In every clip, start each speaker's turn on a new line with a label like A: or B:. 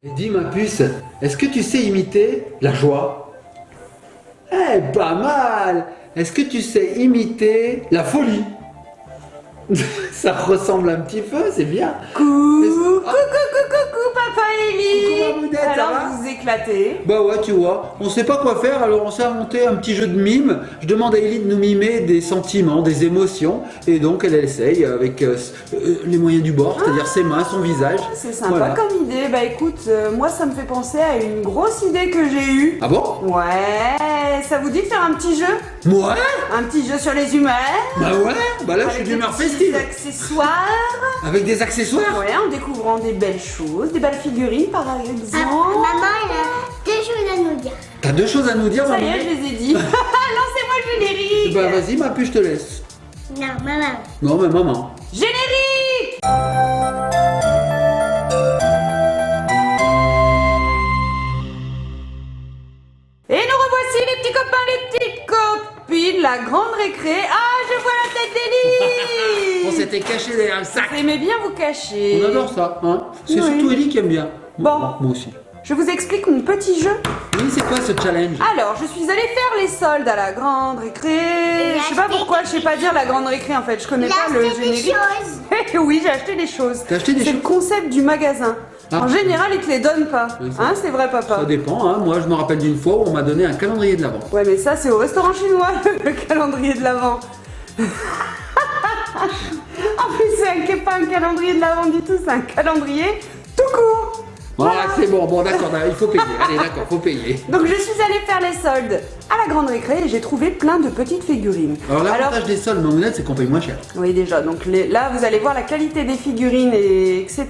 A: Et dis ma puce, est-ce que tu sais imiter la joie? Eh, pas mal! Est-ce que tu sais imiter la folie? Ça ressemble un petit peu, c'est bien.
B: Coucou, papa Élie.
A: Coucou, Mamounette, ça
B: Alors
A: va
B: vous éclatez.
A: Bah ouais, tu vois, on sait pas quoi faire, alors on s'est inventé un petit jeu de mime. Je demande à Ellie de nous mimer des sentiments, des émotions, et donc elle essaye avec les moyens du bord, c'est-à-dire ses mains, son visage.
B: C'est sympa
A: Voilà.
B: comme idée. Bah écoute, moi ça me fait penser à une grosse idée que j'ai eue.
A: Ah bon?
B: Ouais, ça vous dit de faire un petit jeu?
A: Ouais?
B: Un petit jeu sur les humeurs?
A: Bah ouais, bah là je suis
B: Avec
A: d'humeur
B: des petits
A: festive.
B: accessoires.
A: Avec des accessoires?
B: Ouais, en découvrant des belles choses, des belles figurines par exemple.
C: Maman, elle a deux choses à nous dire.
A: T'as deux choses à nous dire,
B: Ça y
A: maman?
B: est, je les ai dit. Lancez-moi le générique.
A: Bah vas-y ma puce, je te laisse.
C: Non, maman.
A: Non mais maman.
B: Générique. Et nous revoici les petits copains, les petites copines, la grande récré. Ah, je vois la tête d'Élie.
A: On s'était caché derrière le sac.
B: Vous aimez bien vous cacher.
A: On adore ça, hein. C'est
B: Oui.
A: surtout Ellie qui aime bien.
B: Bon.
A: Moi aussi.
B: Je vous explique mon petit jeu.
A: Oui, c'est quoi ce challenge?
B: Alors, je suis allée faire les soldes à la grande récré. Je sais pas pourquoi, je sais pas dire la grande récré en fait. Je connais
C: Il a
B: pas le
C: acheté des
B: générique.
C: choses.
B: Oui, j'ai acheté des choses.
A: T'as acheté des
B: C'est le
A: choses?
B: concept du magasin.
A: Ah.
B: En général, ils te les donnent pas.
A: Oui, ça-
B: Hein, c'est vrai, papa?
A: Ça dépend, hein. Moi je me rappelle d'une fois où on m'a donné un calendrier de l'Avent.
B: Ouais, mais ça, c'est au restaurant chinois, le calendrier de l'Avent. En plus, c'est pas un calendrier de l'Avent du tout, c'est un calendrier tout court.
A: Voilà, c'est bon, d'accord, il faut payer. Allez, d'accord, faut payer.
B: Donc, je suis allée faire les soldes à la grande récré et j'ai trouvé plein de petites figurines.
A: Alors l'avantage des soldes, Mamounette, c'est qu'on paye moins cher.
B: Oui, déjà. Donc là, vous allez voir la qualité des figurines, et etc.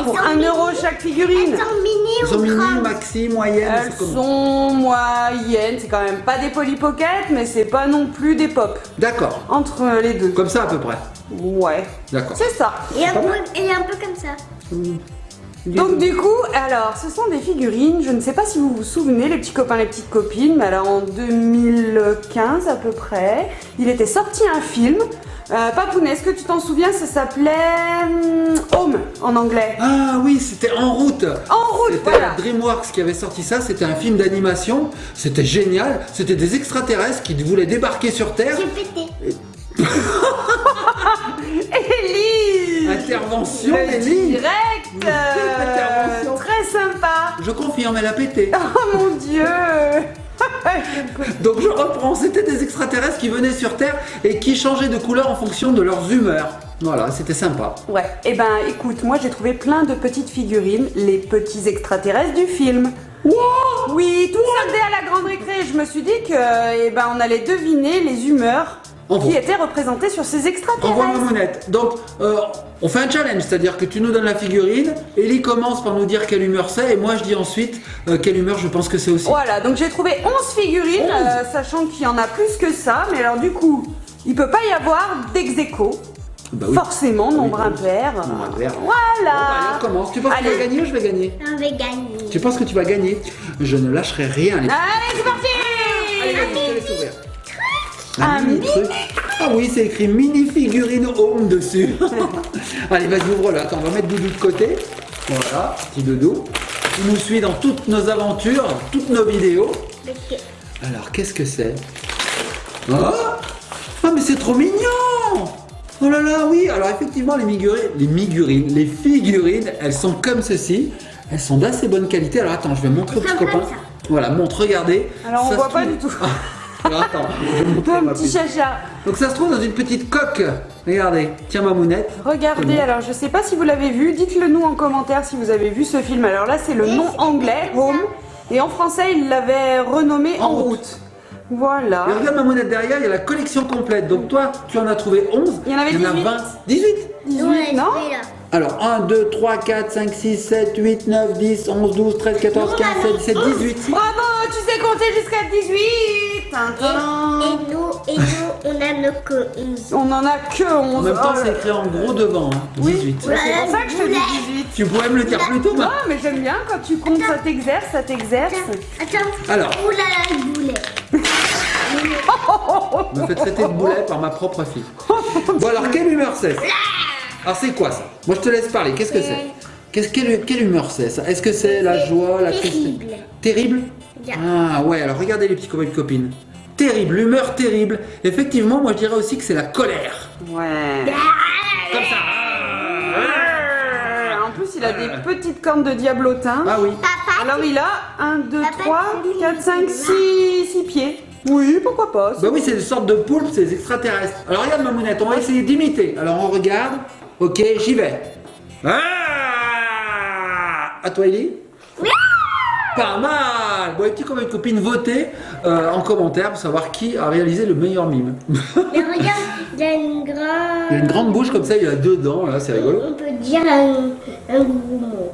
B: Pour
C: sont
B: 1 euro chaque figurine.
C: Elles sont mini
A: Ils sont
C: ou
A: mini,
C: grandes?
A: maxi, moyenne,
B: Elles
A: c'est comment?
B: sont moyennes. C'est quand même pas des Polly Pocket, mais c'est pas non plus des pop.
A: D'accord,
B: Entre les deux.
A: comme ça à peu près.
B: Ouais.
A: D'accord.
B: C'est ça.
C: Et un peu comme ça.
B: Donc du coup, alors, ce sont des figurines, je ne sais pas si vous vous souvenez, les petits copains, les petites copines, mais alors en 2015 à peu près, il était sorti un film. Papounet, est-ce que tu t'en souviens? Ça s'appelait Home en anglais.
A: Ah oui, c'était En route.
B: En route,
A: C'était
B: voilà.
A: DreamWorks qui avait sorti ça, c'était un film d'animation, c'était génial, c'était des extraterrestres qui voulaient débarquer sur Terre.
C: J'ai pété.
B: Ellie
A: Intervention,
B: Le
A: Ellie.
B: direct
A: Intervention.
B: très sympa.
A: Je confirme, elle a pété.
B: Oh mon Dieu.
A: Donc je reprends, c'était des extraterrestres qui venaient sur Terre et qui changeaient de couleur en fonction de leurs humeurs. Voilà, c'était sympa.
B: Ouais, et ben écoute, moi j'ai trouvé plein de petites figurines, les petits extraterrestres du film.
A: Wow.
B: Oui, tout soldé à la grande récré. Je me suis dit que, eh ben, on allait deviner les humeurs
A: Envoie.
B: qui étaient représentées sur ces
A: Envoie
B: extraterrestres.
A: Mamounette. Donc, on fait un challenge, c'est-à-dire que tu nous donnes la figurine, Ellie commence par nous dire quelle humeur c'est, et moi je dis ensuite quelle humeur je pense que c'est aussi.
B: Voilà, donc j'ai trouvé 11 figurines,
A: 11.
B: sachant qu'il y en a plus que ça, mais alors du coup, il peut pas y avoir d'ex-aequo.
A: Bah oui.
B: Forcément,
A: Ah oui,
B: nombre
A: bah oui.
B: impair.
A: Nombre impair. Bon, bah,
B: Voilà.
A: allez, on commence. Tu penses que tu vas
B: Allez.
A: gagner ou je vais gagner?
C: On va gagner.
A: Tu penses que tu vas gagner? Je ne lâcherai rien. Les...
B: Allez, c'est parti.
A: Allez, vas-y, je te laisse ouvrir.
B: Un mini
A: truc. Ah oui, c'est écrit mini figurine home dessus. Allez, vas-y, ouvre-le. Attends, on va mettre Doudou de côté. Voilà, petit Doudou. Il nous suit dans toutes nos aventures, toutes nos vidéos. Alors, qu'est-ce que c'est? Oh ah, mais c'est trop mignon! Oh là là, oui! Alors, effectivement, les figurines, elles sont comme ceci. Elles sont d'assez bonne qualité. Alors, attends, je vais montrer aux
C: Elles
A: petits
C: sont
A: copains.
C: comme ça.
A: Voilà, montre, regardez.
B: Alors, on
A: Ça
B: voit
A: se
B: pas
A: trouve-
B: du tout.
A: Alors, attends, je vais montrer
B: Un
A: ma
B: petit
A: puce.
B: chacha.
A: Donc, ça se trouve dans une petite coque. Regardez, tiens, Mamounette.
B: Regardez, alors je sais pas si vous l'avez vu, dites-le nous en commentaire si vous avez vu ce film. Alors là, c'est le nom anglais, Home, et en français, il l'avait renommé En route. Voilà.
A: Et regarde Mamounette derrière, il y a la collection complète. Donc, toi, tu en as trouvé 11.
B: Il y en avait 18.
A: 20. 18?
B: 18,
C: Ouais,
B: non?
C: celui-là.
A: Alors, 1, 2, 3, 4, 5, 6, 7, 8, 9, 10, 11, 12, 13, 14, 15, 16, 17, 18.
B: Bravo, tu sais compter jusqu'à 18. Tintin.
C: Et nous, on a nos que 11.
B: On en a que 11.
A: En même temps,
B: Oh
A: c'est
B: là.
A: écrit en gros devant. Hein, 18.
B: Oui, c'est pour ça que je te dis 18.
A: Tu pourrais me le dire plus tôt,
B: Non,
A: ma...
B: mais j'aime bien quand tu comptes, ça t'exerce, ça t'exerce.
C: Attends.
A: Alors.
C: Oulala, le boulet.
A: Je me fais traiter de boulet par ma propre fille. Bon, alors, quelle humeur c'est? Alors, c'est quoi ça? Moi, je te laisse parler. Qu'est-ce que c'est? Quelle humeur c'est ça? Est-ce que c'est la joie, la tristesse?
C: Terrible.
A: Terrible?
C: Bien.
A: Ah ouais, alors regardez les petits copains et copines. Terrible, l'humeur terrible. Effectivement, moi je dirais aussi que c'est la colère.
B: Ouais.
A: Comme ça.
B: En plus, il a des petites cornes de diablotin.
A: Ah oui.
C: Papa,
B: Alors, il a 1, 2,
C: Papa,
B: 3,
C: c'est
B: 4, 5,
C: mignon.
B: 6 pieds. Oui, pourquoi pas.
A: Bah oui, c'est une sorte de poulpe, c'est des extraterrestres. Alors regarde Mamounette, on va essayer d'imiter. Alors on regarde. Ok, j'y vais. Ah, à toi Ellie. Pas mal. Bon, les petits copains et copines, votez en commentaire pour savoir qui a réalisé le meilleur mime.
C: mais regarde, il y a une grande...
A: Il a une grande bouche comme ça, il a deux dents, là, c'est rigolo.
C: On peut dire un gros mot.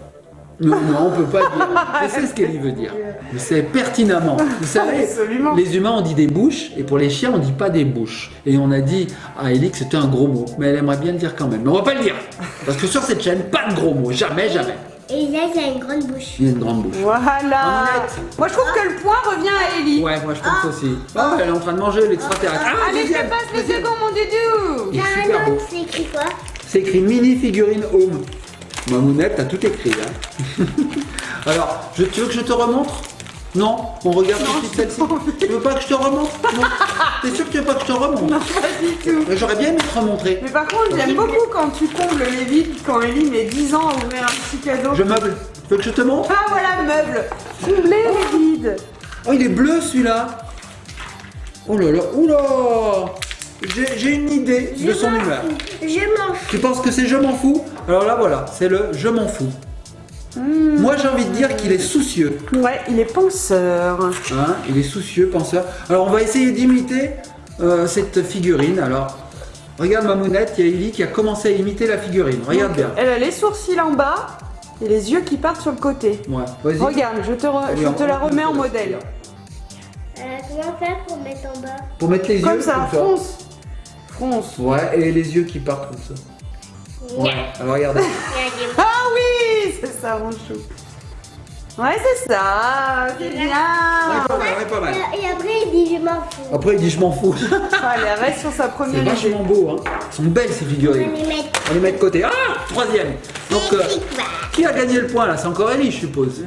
A: Non, on peut pas dire. Je sais ce qu'Ellie veut dire. Je sais pertinemment. Vous savez,
B: Absolument.
A: les humains on dit des bouches et pour les chiens on dit pas des bouches. Et on a dit à Ellie que c'était un gros mot. Mais elle aimerait bien le dire quand même. Mais on va pas le dire. Parce que sur cette chaîne, pas de gros mots. Jamais, jamais.
C: Et là, il a une grande bouche.
A: Il y a une grande bouche.
B: Voilà.
A: Mamounette.
B: Moi, je trouve que le point revient à Ellie.
A: Ouais, moi je pense aussi. Ah, elle est en train de manger l'extraterrestre. Ah,
B: Allez, je
A: deuxième,
B: te passe le
A: deuxième.
B: second, mon doudou.
A: Il est
C: Il y a
A: super
C: un
A: beau.
C: autre, c'est écrit quoi?
A: C'est écrit mini figurine home. Mamounette, t'as tout écrit. Hein. Alors, tu veux que je te remontre? Non, on regarde tout de suite celle-ci. Tu veux pas que je te remontre? Non. T'es sûr que tu veux pas que je te remonte?
B: Pas du tout.
A: J'aurais bien aimé te remontrer.
B: Mais par contre, j'aime beaucoup quand tu combles les vides, quand Ellie met 10 ans à ouvrir un petit cadeau.
A: Je meuble. Tu veux que je te montre?
B: Ah voilà, meuble. Combler les vides.
A: Oh, il est bleu celui-là. Oh là là, oula. J'ai une idée de son humeur.
C: Je m'en fous.
A: Tu penses que c'est je m'en fous? Alors là, voilà, c'est le je m'en fous. Moi, j'ai envie de dire qu'il est soucieux.
B: Ouais, il est penseur.
A: Hein, il est soucieux, penseur. Alors, on va essayer d'imiter cette figurine. Alors, regarde Mamounette, il y a Ellie qui a commencé à imiter la figurine. Regarde bien.
B: Elle a les sourcils en bas et les yeux qui partent sur le côté.
A: Ouais, vas-y.
B: Regarde, je te la remets en modèle.
C: Comment faire pour mettre en bas?
A: Pour mettre les yeux
B: Comme ça, fronce. Fronce.
A: Ouais, et les yeux qui partent comme ça. Ouais, alors regardez.
C: Regardez.
B: Ah oui, c'est ça mon chou. Ouais, c'est ça, c'est bien.
A: Ouais, pas mal, ouais, pas mal.
C: Et après, il dit je m'en fous.
A: Après, il dit je m'en fous.
B: Allez, elle reste sur sa
A: C'est
B: première idée.
A: vachement beau, hein. Elles sont belles ces
C: On
A: figurines.
C: va les mettre.
A: On les met de côté. Ah, troisième. Donc,
C: C'est écrit quoi?
A: qui a gagné le point là? C'est encore Ellie, je suppose.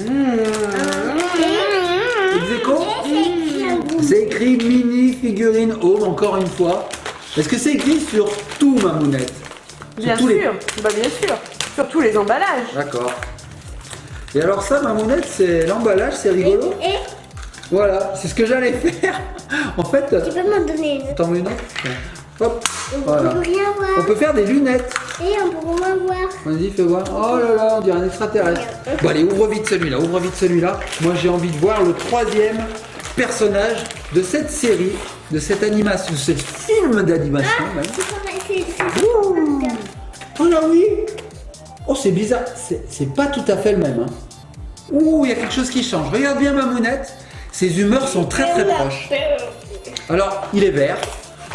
A: Ex aequo.
C: C'est écrit un gros.
A: C'est écrit mini figurine home, encore une fois. Est-ce que c'est écrit sur tout, Mamounette? Sur
B: Bien
A: tous
B: sûr, bah bien sûr. Sur tous les emballages.
A: D'accord. Et alors ça, Mamounette, c'est l'emballage, c'est rigolo.
C: Et
A: Voilà, c'est ce que j'allais faire. En fait,
C: tu peux m'en donner une?
A: t'en veux une autre? Hop,
C: On
A: voilà.
C: peut rien
A: On
C: voir.
A: peut faire des lunettes.
C: Et on peut moins voir.
A: Vas-y, fais voir. Oh là là, on dirait un extraterrestre. Bon, allez, ouvre vite celui-là, ouvre vite celui-là. Moi, j'ai envie de voir le troisième personnage de cette série, de cette animation, de ce film d'animation. même.
C: C'est
A: Oh là oui. Oh, c'est bizarre. C'est pas tout à fait le même. Hein. Ouh, il y a quelque chose qui change. Regarde bien Mamounette. Ses humeurs sont très très proches. Alors, il est vert.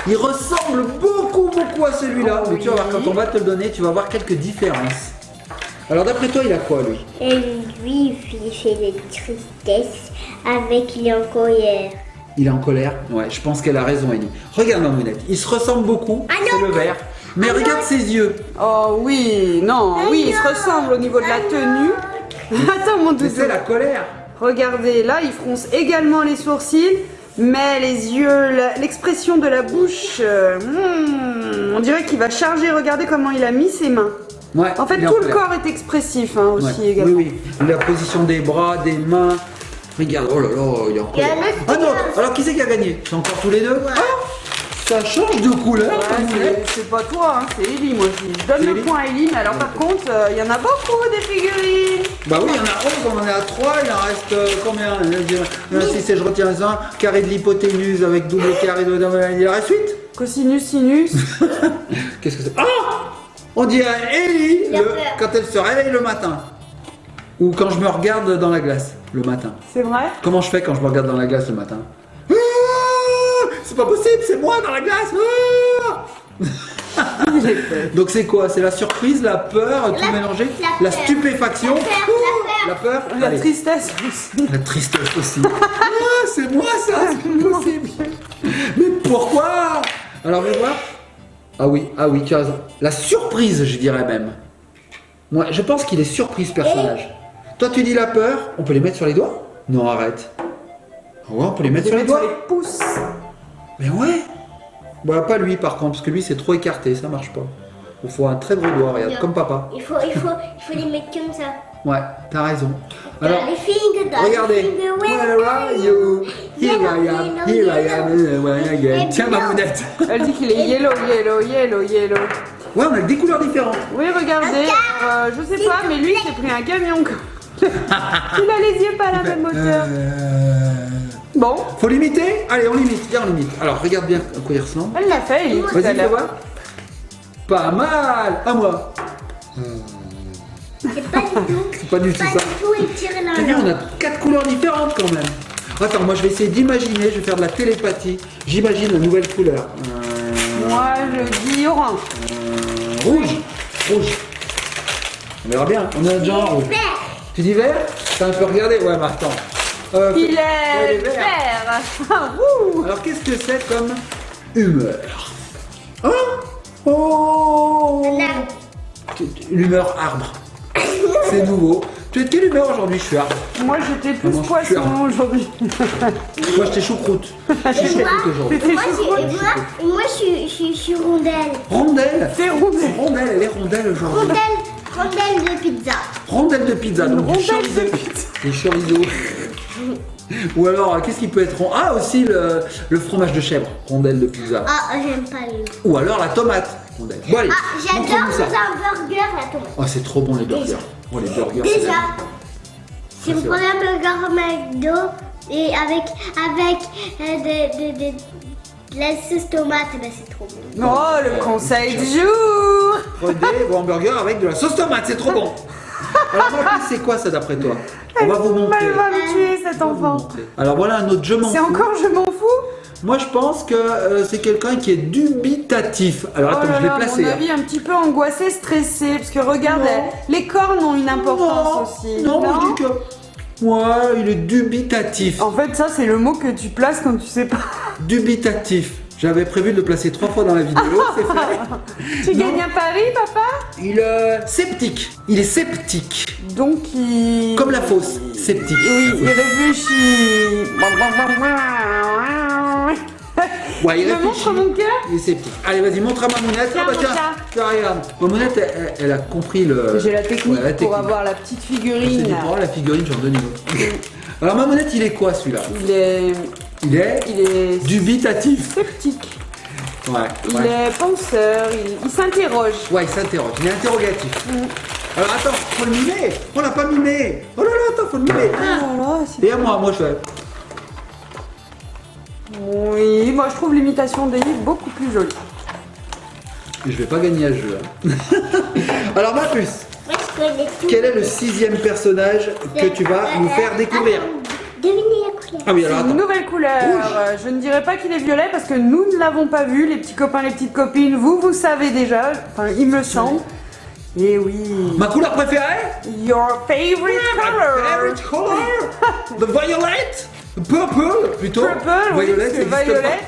A: Il ressemble beaucoup à celui-là. Mais tu vas voir, quand on va te le donner, tu vas voir quelques différences. Alors, d'après toi, il a quoi, lui?
C: Et lui, il fait des tristesses avec il est en colère.
A: Il est en colère? Ouais, je pense qu'elle a raison, Ellie. Regarde Mamounette. Il se ressemble beaucoup.
C: Ah
A: C'est
C: non.
A: le vert. Mais regarde ses yeux.
B: Oh oui, non, oui, ils se ressemblent au niveau de la tenue. Attends mon
A: Mais
B: doudou.
A: c'est la colère.
B: Regardez, là, il fronce également les sourcils, mais les yeux, l'expression de la bouche, on dirait qu'il va charger. Regardez comment il a mis ses mains.
A: Ouais,
B: En fait,
A: il est en
B: tout le
A: colère.
B: corps est expressif hein, aussi
A: Ouais.
B: également.
A: Oui, oui. La position des bras, des mains. Regarde, oh là là, il est en
C: Il y a
A: colère.
C: un autre
A: Ah non,
C: qui
A: alors qui c'est qui a gagné? C'est encore tous les deux? Ah, ça change de couleur.
B: Ouais,
A: Mamounette.
B: c'est pas toi, hein, c'est Ellie, moi je dis. Je donne
A: C'est
B: le
A: Ellie.
B: point à Ellie, mais alors par contre, il y en a beaucoup des figurines.
A: Bah oui, il y en a 11, on en est à 3, il en reste combien? Si je retiens un, carré de l'hypoténuse avec double carré de... Il en reste 8?
B: Cosinus, sinus.
A: Qu'est-ce que c'est? Ah, on dirait Ellie
C: Il a peur.
A: quand elle se réveille le matin. Ou quand je me regarde dans la glace le matin.
B: C'est vrai?
A: Comment je fais quand je me regarde dans la glace le matin? Ah, c'est pas possible, c'est moi dans la glace. Ah. Donc c'est quoi? C'est la surprise, la peur, tout mélangé?
C: la
A: La
C: peur.
A: stupéfaction?
C: La peur.
A: La peur?
B: La
A: Allez.
B: tristesse aussi.
A: La tristesse aussi. Ah, c'est moi ça, c'est pas possible. Mais pourquoi? Alors, on va voir. Ah oui, tu as raison. La surprise, je dirais même. Moi, je pense qu'il est surpris ce personnage. Toi, tu dis la peur, on peut les mettre sur les doigts? Non, arrête. Ah ouais, on peut les mettre sur les doigts?
B: Sur les pouces.
A: Mais ouais. Bah, pas lui par contre, parce que lui c'est trop écarté, ça marche pas. Il faut un très gros doigt, regarde,
C: Bien.
A: comme papa.
C: Il faut les mettre comme ça.
A: Ouais, t'as raison. Alors,
C: les fingers dans
A: regardez.
C: les fingers,
A: Where are you? Here I am, here I am, where again. Tiens ma mounette.
B: Elle dit qu'il est yellow, yellow, yellow, yellow.
A: Ouais, on a des couleurs différentes.
B: Oui, regardez, je sais pas, mais lui, il s'est pris un camion. Il a les yeux pas à la même hauteur. Bon,
A: Faut limiter? Allez, on limite, viens on limite. Alors, regarde bien à quoi il ressemble.
B: elle l'a fait, il est tout à
A: Vas-y, fais
B: l'heure.
A: voir. Pas mal. À moi.
C: C'est pas du tout.
A: C'est pas du tout
C: Pas
A: ça.
C: du tout étiré
A: T'as vu,
C: là.
A: on a 4 couleurs différentes quand même. Attends, moi je vais essayer d'imaginer, je vais faire de la télépathie. J'imagine la nouvelle couleur.
B: Moi, je dis orange.
A: Rouge. Rouge. On verra bien, on a déjà un rouge.
C: Vert.
A: Tu dis vert? T'as un peu regardé? Ouais, mais attends.
B: Il
A: ouais,
B: est
A: vert.
B: vert. Ah, ouh.
A: Alors qu'est-ce que c'est comme humeur? Hein? Oh!
C: Là.
A: L'humeur arbre. C'est nouveau. Tu es de quelle humeur aujourd'hui? Je suis arbre.
B: Moi, j'étais plus
A: Maman, je suis
B: poisson aujourd'hui.
A: Moi j'étais choucroute. Je suis choucroute aujourd'hui.
B: C'était
C: Moi,
B: choucroute.
C: moi, je suis rondelle.
A: Rondelle.
B: C'est rondelle.
A: Rondelle, elle est rondelle aujourd'hui.
C: Rondelle de pizza.
A: Rondelle de pizza, donc du
B: Rondelle
A: chorizo.
B: de pizza.
A: Des chorizo. Ou alors, qu'est-ce qui peut être rond? Ah, aussi le fromage de chèvre, rondelle de pizza.
C: Ah, j'aime pas les.
A: Ou alors la tomate, rondelle. Bon, allez,
C: Ah, j'adore
A: montre-nous
C: dans
A: ça.
C: un burger la tomate.
A: Oh, c'est trop bon les burgers. Oh, les burgers. c'est
C: Déjà,
A: bon.
C: si vous
A: c'est
C: prenez un burger McDo et avec de la sauce tomate, ben c'est trop bon.
B: Oh, le conseil du jour.
A: Prenez vos hamburgers avec de la sauce tomate, c'est trop bon. Alors, Marcus, c'est quoi ça d'après toi? On va vous montrer.
B: Elle va me tuer, cet
A: On va vous
B: enfant.
A: montrer. Alors voilà un autre je m'en
B: C'est
A: fous.
B: encore je m'en fous.
A: Moi je pense que c'est quelqu'un qui est dubitatif. Alors
B: Oh
A: attends,
B: là
A: je l'ai
B: là, à
A: placé.
B: mon
A: hein.
B: avis, un petit peu angoissé, stressé, parce que regarde,
A: Non.
B: les cornes ont une importance aussi.
A: Non, moi je dis que. Ouais, il est dubitatif.
B: En fait, ça, c'est le mot que tu places quand tu sais pas.
A: Dubitatif. J'avais prévu de le placer 3 fois dans la vidéo, c'est fait.
B: Tu
A: Non.
B: gagnes un pari, papa?
A: Il est sceptique. Il est sceptique.
B: Donc, il.
A: Comme la fausse. Sceptique.
B: Oui, il réfléchit.
A: Ouais, il
B: Tu me
A: réfléchit.
B: montres mon cœur?
A: Il est sceptique. Allez, vas-y, montre à Mamounette.
B: Tiens,
A: Ah bah
B: mon
A: tiens,
B: chat.
A: tiens, regarde. Mamounette, elle a compris le.
B: J'ai la technique
A: Ouais, la
B: pour avoir la petite
A: C'est
B: figurine.
A: dit, oh, la figurine, j'en donne une autre. Alors, Mamounette, il est quoi celui-là?
B: Il est.
A: Il est
B: Il est
A: dubitatif.
B: sceptique.
A: Ouais.
B: Il
A: ouais.
B: est penseur. Il s'interroge.
A: Ouais, il s'interroge, il est interrogatif. Alors attends, faut le mimer. On l'a pas mimé. Oh là là, attends, faut le mimer.
B: Oh là là, c'est.
A: Et à moi je fais.
B: Oui, moi je trouve l'imitation d'Eli beaucoup plus jolie.
A: Je vais pas gagner à ce jeu. hein. Alors ma puce,
C: Moi, je connais tout.
A: quel est le 6e personnage que tu vas nous faire découvrir?
C: Devinez la couleur.
A: Ah oui,
B: C'est
A: alors
B: une
A: attends.
B: nouvelle couleur.
A: Rouge.
B: Je ne dirais pas qu'il est violet parce que nous ne l'avons pas vu, les petits copains, les petites copines. Vous savez déjà. Enfin, il me semble. Et oui.
A: Ma couleur préférée?
B: Your favorite color.
A: Favorite color? The violet? The purple plutôt?
B: Purple, oui,
A: Violet,
B: parce
A: ça
B: que
A: existe
B: violet,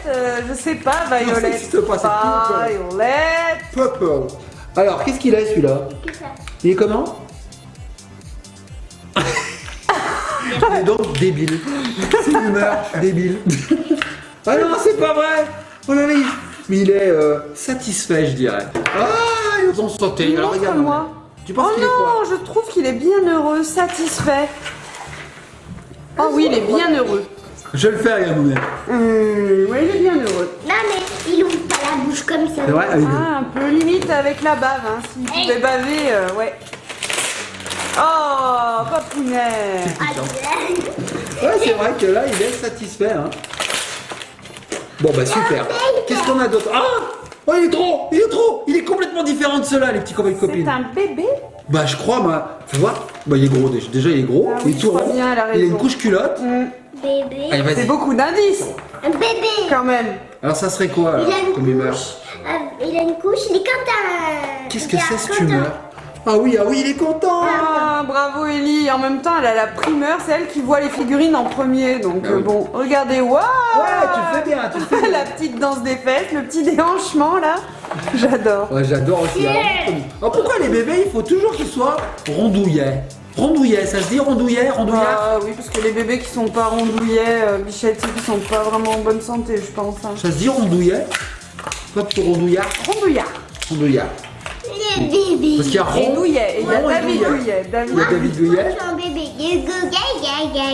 B: je sais pas,
A: ça
B: violet.
A: existe pas, c'est purple.
B: Violet.
A: pas. Purple. Alors qu'est-ce qu'il a celui-là?
C: Que ça.
A: Il est comment? Il est donc débile. C'est une humeur débile. Ah non, c'est pas vrai. Oh là là, mais il est satisfait, je dirais. Ah, ils ont sauté. Alors regarde.
B: Montre-moi.
A: Tu penses
B: Oh
A: qu'il est quoi?
B: non, je trouve qu'il est bien heureux, satisfait. Oh oui, il est bien heureux.
A: Je vais le faire, Yann.
B: Oui, il est bien heureux.
C: Non, mais il ouvre pas la bouche comme ça.
A: C'est vrai? Ah, il est-
B: Ah, un peu limite avec la bave, hein. S'il pouvait baver, ouais. Oh, papounet.
A: Ouais, c'est vrai que là, il est satisfait. Hein. Bon, bah super. Qu'est-ce qu'on a d'autre? Ah! Oh, il est trop! Il est trop! Il est complètement différent de ceux-là, les petits copains et
B: C'est
A: copines.
B: un bébé?
A: Bah, je crois, moi. Tu vois? Bah, il est gros déjà. Déjà, il est gros.
B: Ah
A: il
B: oui,
A: est
B: je
A: tout
B: crois
A: rond.
B: bien, elle a
A: Il a une
B: raison.
A: couche culotte.
C: Bébé.
A: Allez,
B: C'est
A: vas-y.
B: beaucoup d'indices,
C: Un bébé.
B: quand même.
A: Alors, ça serait quoi,
C: Il a
A: alors,
C: une
A: comme humeur?
C: couche. Il a une couche. Il est quand un.
A: Qu'est-ce que c'est cette humeur? Ah oui, il est content.
B: Ah, bravo Ellie. En même temps, elle a la primeur, c'est elle qui voit les figurines en premier. Donc
A: Ah oui.
B: bon, regardez, waouh.
A: Ouais, tu le fais bien, tu le fais bien.
B: La petite danse des fesses, le petit déhanchement là. J'adore.
A: Ouais, j'adore aussi. Alors pourquoi les bébés, il faut toujours qu'ils soient rondouillets? Rondouillet, ça se dit rondouillet, rondouillard?
B: Ah oui, parce que les bébés qui sont pas rondouillets, bichettes, qui sont pas vraiment en bonne santé, je pense. Hein.
A: Ça se dit rondouillet? Pas pour rondouillard?
B: Rondouillard.
A: Rondouillard.
C: Le bébé.
A: Parce qu'il y a
B: Et
A: rond.
B: Douillet. Et il y a
A: Rond et
B: David
A: Douillet.
B: Douillet.
A: Il y a David Douillet.
C: Mon bébé. Il go.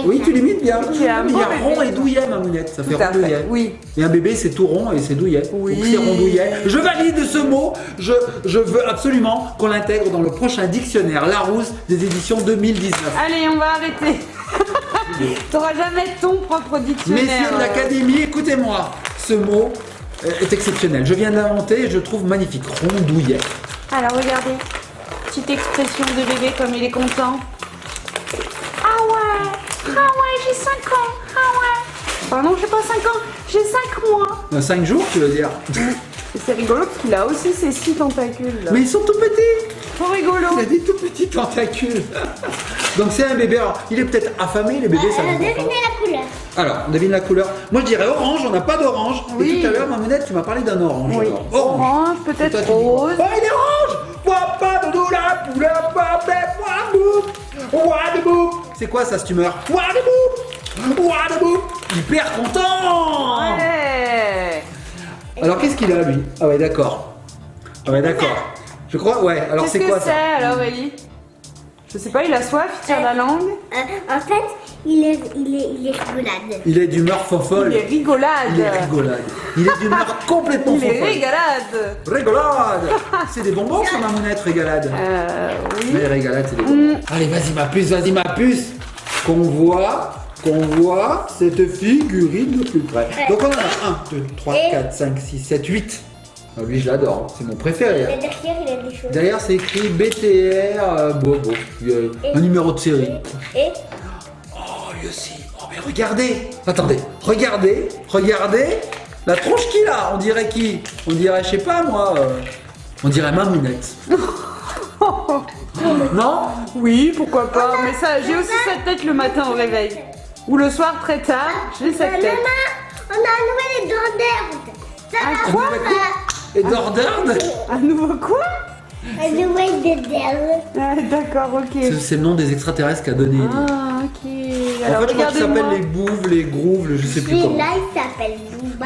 A: Oui, tu l'imites bien.
B: Qui est un
A: Mais il y a
B: beau
A: rond
B: bébé.
A: et douillet, ma mounette. Ça fait
B: Tout à fait,
A: rondouillet.
B: oui.
A: Et un bébé, c'est tout rond et c'est douillet.
B: Oui.
A: Donc c'est rondouillet. Je valide ce mot. Je veux absolument qu'on l'intègre dans le prochain dictionnaire Larousse des éditions 2019.
B: Allez, on va arrêter. T'auras jamais ton propre dictionnaire.
A: Messieurs de l'Académie, écoutez-moi. Ce mot est exceptionnel. Je viens de l'inventer et je le trouve magnifique. Rondouillet.
B: Alors regardez, petite expression de bébé comme il est content. Ah ouais, j'ai 5 ans, ah ouais. Pardon, j'ai pas 5 ans, j'ai 5 mois.
A: 5 jours, tu veux dire?
B: Et c'est rigolo parce qu'il a aussi ses 6 tentacules là.
A: Mais ils sont tout petits.
B: Trop rigolo.
A: Il a des tout petits tentacules. Donc c'est un bébé. Alors, il est peut-être affamé, les bébés, ça vous
C: Devinez
A: pas.
C: la couleur.
A: Alors, on devine la couleur. Moi, je dirais orange, on n'a pas d'orange.
B: Oui.
A: Et tout à l'heure, Mamounette, tu m'as parlé d'un orange.
B: Oui,
A: Alors,
B: orange, peut-être
A: Toi, tu dis quoi?
B: rose.
A: Oh, il est orange. Papa, doudou, la poule, papa, wadabou. C'est quoi ça, cette humeur? Wadabou. Hyper content.
B: Ouais.
A: Alors, qu'est-ce qu'il a, lui? Ah ouais, d'accord. Ah ouais, d'accord. Je crois, ouais. Alors,
B: Qu'est-ce
A: c'est
B: que
A: quoi
B: c'est
A: ça?
B: alors, Ellie? Je sais pas, il a soif, il tire la langue.
C: En fait, il est rigolade.
A: Il est d'humeur fofolle.
B: Il est rigolade.
A: Il est rigolade. Il est d'humeur complètement
B: Il est
A: fofolle.
B: régalade.
A: Régalade. C'est des bonbons, ça, Mamounette, régalade.
B: Oui.
A: Mais régalade, c'est des bonbons. Allez, vas-y, ma puce. Qu'on voit cette figurine de plus près. Donc, on en a 1, 2, 3, 4, 5, 6, 7, 8. Ah, lui, je l'adore. C'est mon préféré.
C: Et derrière, il a des choses.
A: Derrière, c'est écrit BTR Bobo. Un numéro de série.
C: Et
A: Oh, lui aussi. Oh, mais regardez. Attendez. Regardez la tronche qu'il a. On dirait qui? On dirait, je sais pas moi. On dirait Mamounette. Non?
B: Oui, pourquoi pas. Mais ça, j'ai aussi cette tête le matin au réveil. Ou le soir très tard, j'ai cette tête.
C: maman, on a un nouvel d'ordre. Ça
B: Ah,
C: va
B: quoi?
A: Et d'Orderne?
B: Un nouveau quoi?
C: un nouvel d'ordre.
B: Ah, d'accord, ok.
A: C'est le nom des extraterrestres qu'a donné. Ellie.
B: Ah, ok.
A: En
B: Alors
A: fait, je crois qu'ils
B: regardez-moi.
A: s'appellent les bouves, les grouves, je sais plus comment.
C: Celui-là, il s'appelle Booba.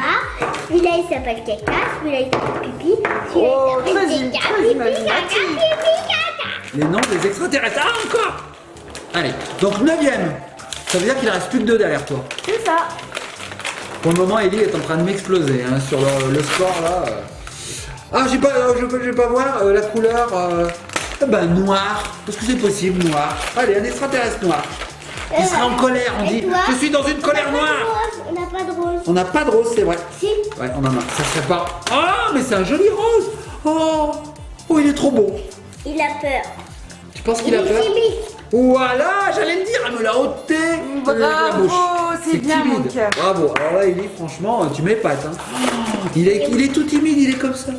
C: Celui-là, il s'appelle Caca. Celui-là, il s'appelle Pipi. Celui-là,
B: Oh,
C: il
B: très
C: s'appelle Caca.
B: très
C: Pipi,
B: imaginatif.
C: Caca, Pipi, Caca.
A: Les noms des extraterrestres. Ah, encore. Allez, donc 9ème. Ça veut dire qu'il ne reste plus que 2 derrière toi.
B: C'est ça.
A: Pour le moment, Ellie est en train de m'exploser hein, sur le score là. Ah, je vais pas voir la couleur. Ben noir. Est-ce que c'est possible, noir? Allez, un extraterrestre noir. Il sera en colère, on
C: Et
A: dit.
C: toi?
A: Je suis dans une colère noire.
C: On n'a pas de rose.
A: On n'a pas de rose, c'est vrai.
C: Si.
A: Ouais, on en a. Ça serait pas. Ah, mais c'est un joli rose. Oh, il est trop beau.
C: Il a peur.
A: Tu penses
C: Il
A: qu'il a
C: est
A: peur?
C: timide.
A: Voilà, j'allais le dire, elle me l'a ôté de la
B: Bravo,
A: bouche.
B: c'est bien, mon
A: timide.
B: cœur.
A: Bravo. Alors là, Ellie, franchement, tu m'épates. Hein. Il est tout timide, il est comme ça.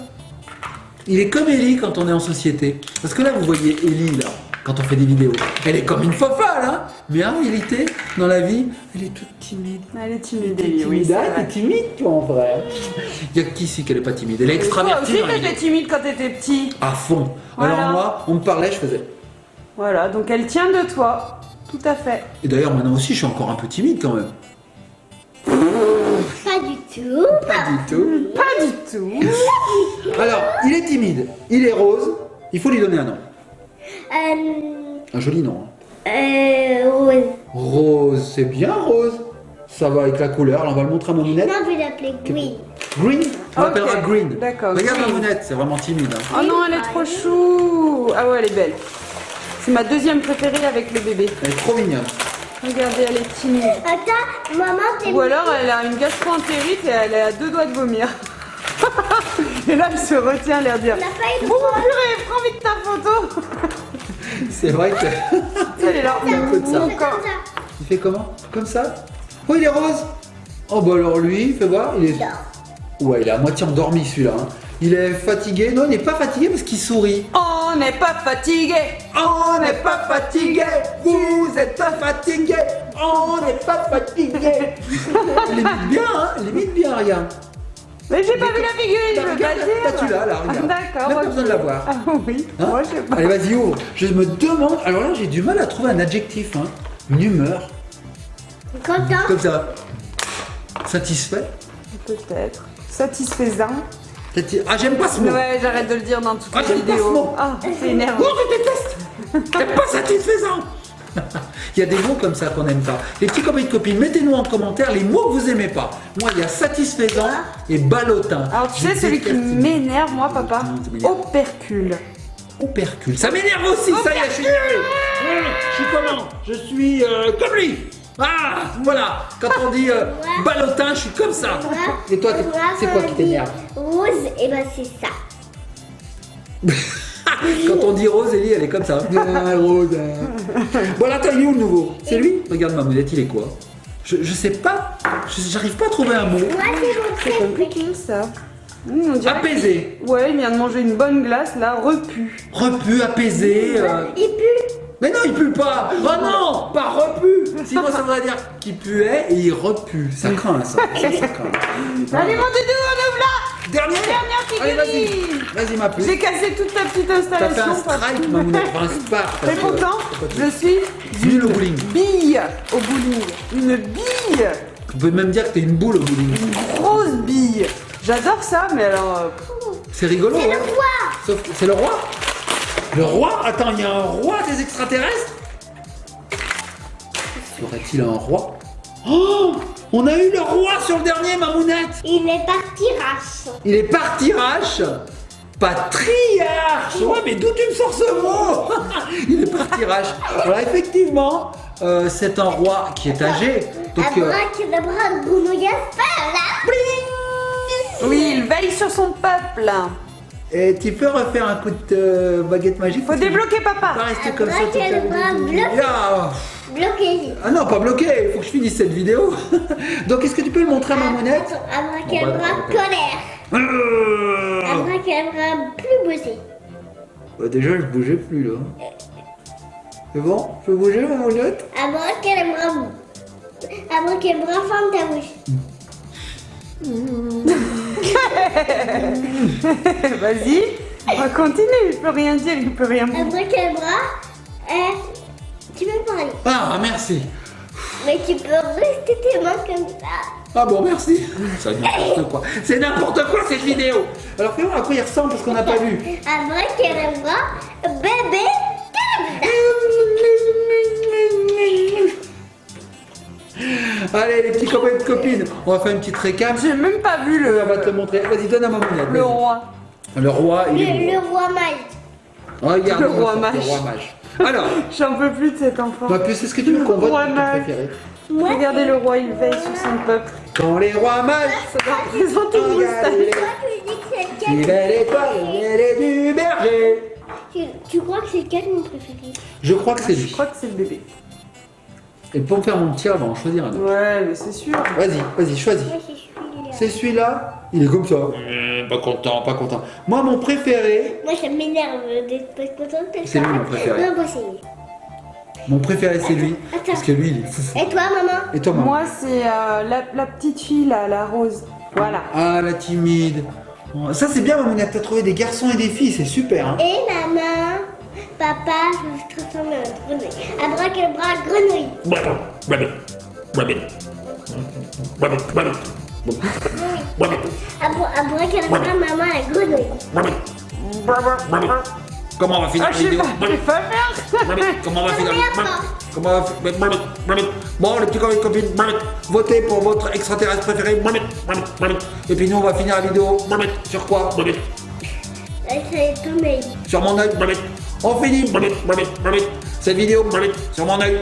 A: Il est comme Ellie quand on est en société. Parce que là, vous voyez Ellie, là, quand on fait des vidéos. Elle est comme une fofolle, hein. Mais en réalité, dans la vie, elle est toute timide.
B: Elle est timide,
A: T'es
B: Ellie, oui,
A: timide,
B: c'est
A: hein,
B: vrai.
A: t'es timide, toi, en vrai. Il y a qui ici qu'elle est pas timide? Elle est
B: Toi
A: extravertie.
B: aussi,
A: dans la
B: t'étais
A: vidéo.
B: timide quand t'étais petit.
A: À fond.
B: Voilà.
A: Alors moi, on me parlait, je faisais.
B: Voilà, donc elle tient de toi. Tout à fait.
A: Et d'ailleurs, maintenant aussi, je suis encore un peu timide quand même.
C: Pas du tout.
A: Pas du tout.
B: Pas du tout.
A: Alors, il est timide, il est rose, il faut lui donner un nom. Un joli nom. Hein.
C: Rose.
A: Rose, c'est bien Rose. Ça va avec la couleur, là, on va le montrer à Mamounette.
C: Non, je vais l'appeler Green.
A: Green, on
B: Ok,
A: l'appellera Green.
B: d'accord,
A: Regarde
B: Green.
A: Mamounette, c'est vraiment timide. Hein.
B: Oh non, elle est trop chou. Ah ouais, elle est belle. C'est ma deuxième préférée avec le bébé.
A: Elle est trop mignonne.
B: Regardez, elle est timide.
C: Attends, maman, t'es
B: Ou alors elle a une gastro-entérite et elle est à 2 doigts de vomir. Et là, elle se retient, l'air de dire
C: On n'a pas eu
B: bon,
C: droit.
B: purée, prends vite ta photo.
A: C'est vrai que.
B: Elle est là.
A: Il y a un peu de ça.
B: Mon
C: C'est
B: corps.
C: comme ça.
A: Il fait comment? Comme ça? Oh, il est rose. Oh, bah alors lui, fais voir, il est. Ouais, il est à moitié endormi celui-là. Hein. Il est fatigué. Non, il n'est pas fatigué parce qu'il sourit.
B: Oh, On n'est pas fatigué.
A: On n'est pas fatigué, vous êtes pas fatigué, on n'est pas fatigué. Limite bien, hein, limite bien, regarde.
B: Mais j'ai pas vu la figurine, je veux pas dire.
A: Là, tu l'as, là, regarde.
B: D'accord.
A: Même pas
B: ok.
A: besoin de la voir.
B: Ah oui,
A: Hein
B: moi je sais pas.
A: Allez, vas-y, ouvre. Je me demande, alors là, j'ai du mal à trouver un adjectif, hein. Une humeur,
C: Content.
A: comme ça. Satisfait.
B: Peut-être. Satisfaisant.
A: Ah, j'aime pas ce mot.
B: Ouais, j'arrête de le dire dans toutes
A: Ah,
B: les
A: j'aime pas ce
B: vidéos.
A: mot.
B: Ah, c'est énervant.
A: Non, je déteste. T'aimes pas satisfaisant. Il y a des mots comme ça qu'on n'aime pas. Les petits copains et copines, mettez-nous en commentaire les mots que vous aimez pas. Moi, il y a satisfaisant et ballotin.
B: Alors tu sais,
A: Je
B: celui qui
A: déteste.
B: m'énerve, moi, papa,
A: Ça m'énerve.
B: opercule.
A: Opercule. Ça m'énerve aussi, ça y est, je suis énervé. Je suis comment? Je suis comme lui. Ah, voilà. Quand on dit ballotin, je suis comme ça. Et toi, c'est quoi qui t'énerve?
C: Rose, et ben c'est ça.
A: Quand on dit Rose, Ellie, elle est comme ça. Ah, Rose. Bon, là, t'as eu où le nouveau? C'est lui? Regarde ma monette, il est quoi? Je sais pas. J'arrive pas à trouver un mot.
C: Moi, c'est mon
B: C'est
C: préféré.
B: compliqué ça. On dirait
A: Apaisé.
B: Ouais, il vient de manger une bonne glace là, repu.
A: Repu, apaisé.
C: Il pue.
A: Mais non, il pue pas. Oh non, pas repu. Sinon, ça voudrait dire qu'il puait et il repue. Ça craint, ça. Ça craint.
B: Allez mon doudou, on ouvre là.
A: Dernière.
B: Dernière
A: Allez,
B: figurine.
A: vas-y, ma puce.
B: J'ai cassé toute ta petite
A: T'as
B: installation.
A: fait un strike, ma mounette, enfin, un spark.
B: Mais pourtant, je suis
A: Nul au bowling.
B: bille au bowling. Une bille.
A: Tu peux même dire que t'es une boule au bowling.
B: Une grosse bille. J'adore ça, mais alors...
A: C'est rigolo,
C: C'est le
A: hein.
C: roi.
A: Sauf que c'est le roi. Le roi? Attends, il y a un roi des extraterrestres? Serait-il un roi? Oh, on a eu le roi sur le dernier, ma mounette.
C: Il est parti rache.
A: Il est parti-rache. Patriarche. Ouais, mais d'où tu me sors ce mot? Il est parti-rache. Alors effectivement, c'est un roi qui est âgé. Donc,
C: Abracadabra, grenouille là.
B: Oui, il veille sur son peuple.
A: et tu peux refaire un coup de baguette magique?
B: Faut débloquer
A: Pas
B: papa.
A: rester comme ça toute la
C: Abracadabra,
A: vidéo.
C: bloqué.
A: Ah,
C: Bloqué.
A: ah non, pas bloqué, il faut que je finisse cette vidéo. Donc, est-ce que tu peux le montrer à ma monette?
C: Abracadabra, colère. Abracadabra, plus bossé.
A: Bah, déjà, je bougeais plus là. C'est bon? Je peux bouger ma monette?
C: Abracadabra, ferme ta bouche.
B: Vas-y, on va continuer. Il peut rien dire, il peut rien dire.
C: Abracadabra, tu peux parler.
A: Ah, merci.
C: Mais tu peux rester tes mains comme ça.
A: Ah bon, merci. C'est n'importe quoi. C'est n'importe quoi cette vidéo. Alors, fais-moi à quoi il ressemble parce qu'on n'a pas vu.
C: Abracadabra, bébé,
A: Allez, les petits copains et copines, on va faire une petite récap.
B: J'ai même pas vu
A: On va te le montrer. Vas-y, donne à ma monette.
B: le
A: vas-y.
B: roi.
A: Le roi, il est
C: le
A: beau.
C: roi mage.
A: Regarde,
B: Le
A: comment
B: roi
A: ça,
B: mage.
A: Le roi mage. Alors,
B: J'en peux plus de cet enfant.
A: ma puce, est-ce que tu veux qu'on
B: Le
A: vote
B: roi
A: ton
B: mage.
A: préféré?
C: Moi,
B: Regardez le roi, il veille sur son peuple.
A: Quand les rois mages
B: Ça doit représenter une moustache.
A: regardez
C: toi, tu dis que c'est
A: qui
C: lequel
A: belle étoile, elle est du berger.
C: tu crois que c'est lequel mon préféré?
A: Je crois que c'est lui.
B: Je crois que c'est le bébé.
A: Et pour me faire mon tir, on va en choisir un autre.
B: Ouais, mais c'est sûr.
A: Vas-y, choisis.
C: Moi, c'est celui-là.
A: C'est celui-là. Il est comme ça. Pas content, pas content. Moi, mon préféré,
C: Moi, ça m'énerve d'être pas contente.
A: C'est lui, mon préféré.
C: Non, moi, c'est lui.
A: mon préféré, c'est lui.
C: Attends.
A: Parce que lui, il est fou.
C: Et toi, maman?
A: Et toi, maman?
B: Moi, c'est la petite fille là, la rose. Voilà.
A: Ah, la timide. Oh, ça, c'est bien, maman. T'as trouvé des garçons et des filles, c'est super. Hein.
C: Et maman, papa, je me transforme en grenouille. Abracadabra, grenouille. Abracadabra, maman, la grenouille.
A: Comment on va finir
B: Ah,
A: la
B: je sais
A: vidéo?
B: pas, je sais pas faire.
A: Comment on va finir
C: Regarde
A: la
C: pas.
A: Comment on va finir? Bon, les petits copains et copines, votez pour votre extraterrestre préféré. Et puis nous, on va finir la vidéo. Sur quoi?
C: C'est tombé.
A: Sur mon œil. On finit cette vidéo sur mon œil.